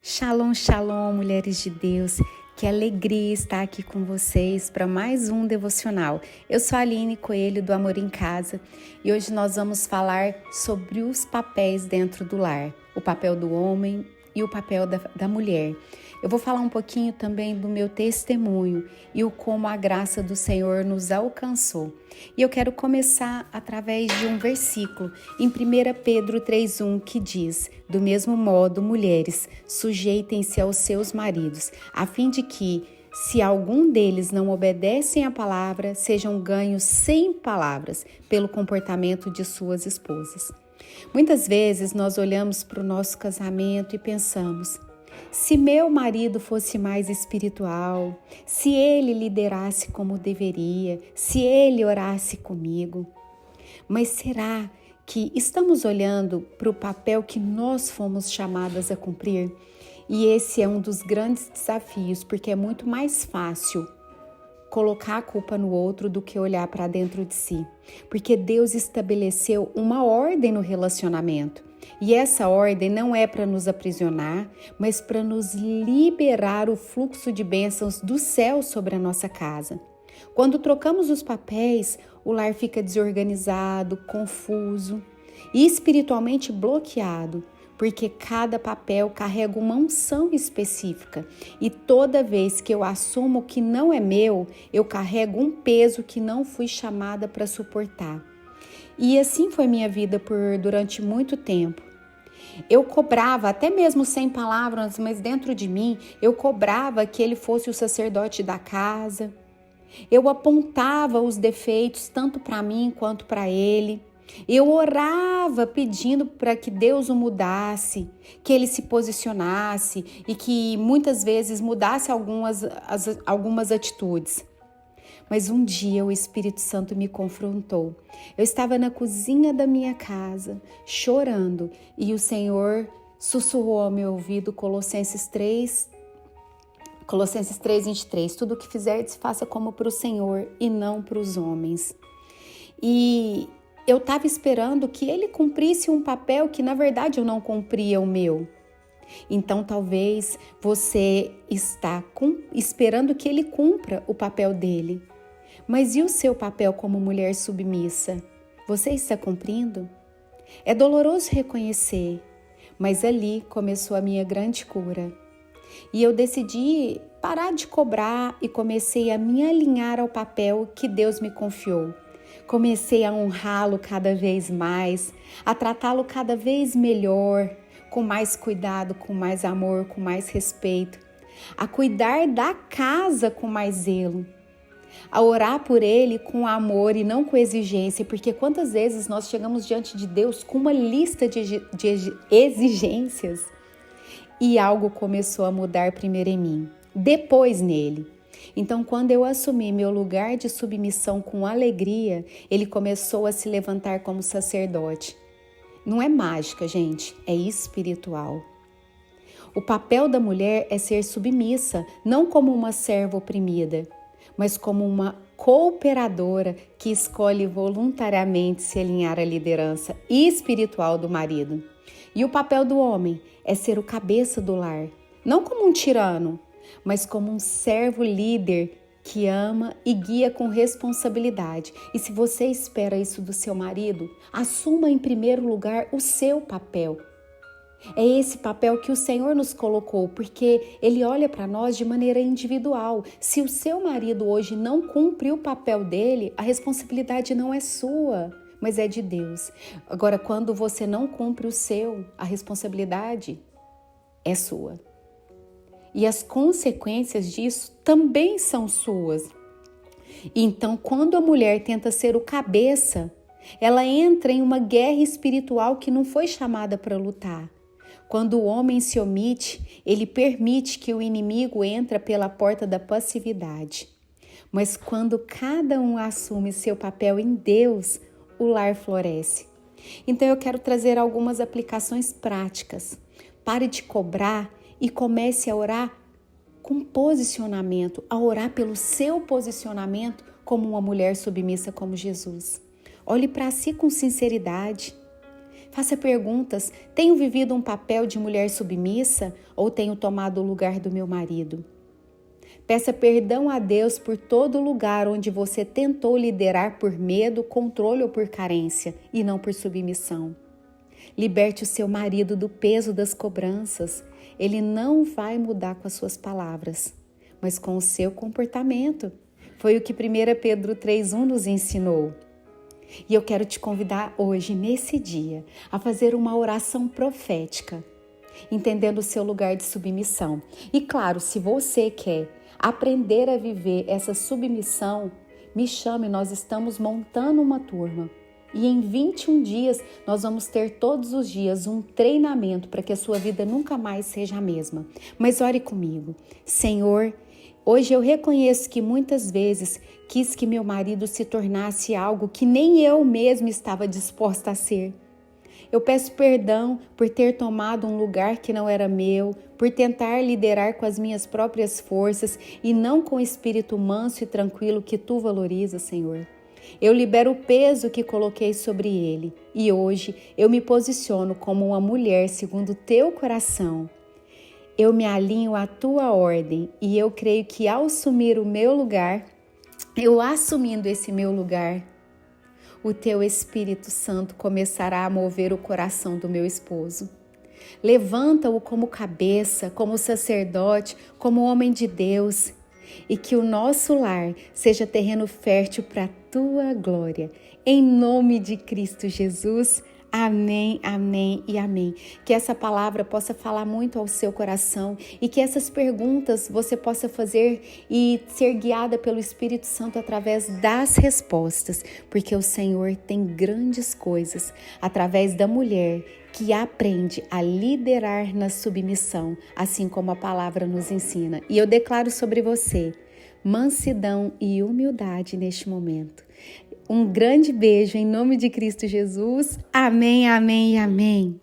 Shalom, shalom, mulheres de Deus. Que alegria estar aqui com vocês para mais um devocional. Eu sou a Aline Coelho do Amor em Casa e hoje nós vamos falar sobre os papéis dentro do lar, o papel do homem e o papel da mulher. Eu vou falar um pouquinho também do meu testemunho e o como a graça do Senhor nos alcançou. E eu quero começar através de um versículo em 1 Pedro 3,1 que diz: do mesmo modo, mulheres, sujeitem-se aos seus maridos, a fim de que, se algum deles não obedecem à palavra, sejam ganhos sem palavras pelo comportamento de suas esposas. Muitas vezes nós olhamos para o nosso casamento e pensamos: se meu marido fosse mais espiritual, se ele liderasse como deveria, se ele orasse comigo. Mas será que estamos olhando para o papel que nós fomos chamadas a cumprir? E esse é um dos grandes desafios, porque é muito mais fácil colocar a culpa no outro do que olhar para dentro de si. Porque Deus estabeleceu uma ordem no relacionamento. E essa ordem não é para nos aprisionar, mas para nos liberar o fluxo de bênçãos do céu sobre a nossa casa. Quando trocamos os papéis, o lar fica desorganizado, confuso e espiritualmente bloqueado, porque cada papel carrega uma unção específica e toda vez que eu assumo o que não é meu, eu carrego um peso que não fui chamada para suportar. E assim foi minha vida durante muito tempo. Eu cobrava, até mesmo sem palavras, mas dentro de mim, eu cobrava que ele fosse o sacerdote da casa. Eu apontava os defeitos tanto para mim quanto para ele. Eu orava pedindo para que Deus o mudasse, que ele se posicionasse e que muitas vezes mudasse algumas atitudes. Mas um dia o Espírito Santo me confrontou. Eu estava na cozinha da minha casa, chorando, e o Senhor sussurrou ao meu ouvido Colossenses 3:23. Tudo o que fizerdes, faça como para o Senhor e não para os homens. E eu estava esperando que ele cumprisse um papel que, na verdade, eu não cumpria o meu. Então, talvez você está esperando que ele cumpra o papel dele. Mas e o seu papel como mulher submissa? Você está cumprindo? É doloroso reconhecer, mas ali começou a minha grande cura. E eu decidi parar de cobrar e comecei a me alinhar ao papel que Deus me confiou. Comecei a honrá-lo cada vez mais, a tratá-lo cada vez melhor, com mais cuidado, com mais amor, com mais respeito, a cuidar da casa com mais zelo, a orar por ele com amor e não com exigência, porque quantas vezes nós chegamos diante de Deus com uma lista de exigências e algo começou a mudar primeiro em mim, depois nele. Então, quando eu assumi meu lugar de submissão com alegria, ele começou a se levantar como sacerdote. Não é mágica, gente, é espiritual. O papel da mulher é ser submissa, não como uma serva oprimida, mas como uma cooperadora que escolhe voluntariamente se alinhar à liderança espiritual do marido. E o papel do homem é ser o cabeça do lar, não como um tirano, mas como um servo líder que ama e guia com responsabilidade. E se você espera isso do seu marido, assuma em primeiro lugar o seu papel. É esse papel que o Senhor nos colocou, porque Ele olha para nós de maneira individual. Se o seu marido hoje não cumpre o papel dele, a responsabilidade não é sua, mas é de Deus. Agora, quando você não cumpre o seu, a responsabilidade é sua. E as consequências disso também são suas. Então, quando a mulher tenta ser o cabeça, ela entra em uma guerra espiritual que não foi chamada para lutar. Quando o homem se omite, ele permite que o inimigo entre pela porta da passividade. Mas quando cada um assume seu papel em Deus, o lar floresce. Então eu quero trazer algumas aplicações práticas. Pare de cobrar e comece a orar com posicionamento, a orar pelo seu posicionamento como uma mulher submissa como Jesus. Olhe para si com sinceridade. Faça perguntas. Tenho vivido um papel de mulher submissa ou tenho tomado o lugar do meu marido? Peça perdão a Deus por todo lugar onde você tentou liderar por medo, controle ou por carência e não por submissão. Liberte o seu marido do peso das cobranças. Ele não vai mudar com as suas palavras, mas com o seu comportamento. Foi o que 1 Pedro 3,1 nos ensinou. E eu quero te convidar hoje, nesse dia, a fazer uma oração profética, entendendo o seu lugar de submissão. E claro, se você quer aprender a viver essa submissão, me chame, nós estamos montando uma turma. E em 21 dias, nós vamos ter todos os dias um treinamento para que a sua vida nunca mais seja a mesma. Mas ore comigo. Senhor, hoje eu reconheço que muitas vezes quis que meu marido se tornasse algo que nem eu mesma estava disposta a ser. Eu peço perdão por ter tomado um lugar que não era meu, por tentar liderar com as minhas próprias forças e não com o espírito manso e tranquilo que tu valorizas, Senhor. Eu libero o peso que coloquei sobre ele e hoje eu me posiciono como uma mulher segundo o teu coração. Eu me alinho à tua ordem e eu creio que ao assumir o meu lugar, eu assumindo esse meu lugar, o teu Espírito Santo começará a mover o coração do meu esposo. Levanta-o como cabeça, como sacerdote, como homem de Deus, e que o nosso lar seja terreno fértil para a tua glória. Em nome de Cristo Jesus. Amém, amém e amém. Que essa palavra possa falar muito ao seu coração e que essas perguntas você possa fazer e ser guiada pelo Espírito Santo através das respostas, porque o Senhor tem grandes coisas através da mulher que aprende a liderar na submissão, assim como a palavra nos ensina. E eu declaro sobre você mansidão e humildade neste momento. Um grande beijo em nome de Cristo Jesus. Amém, amém e amém.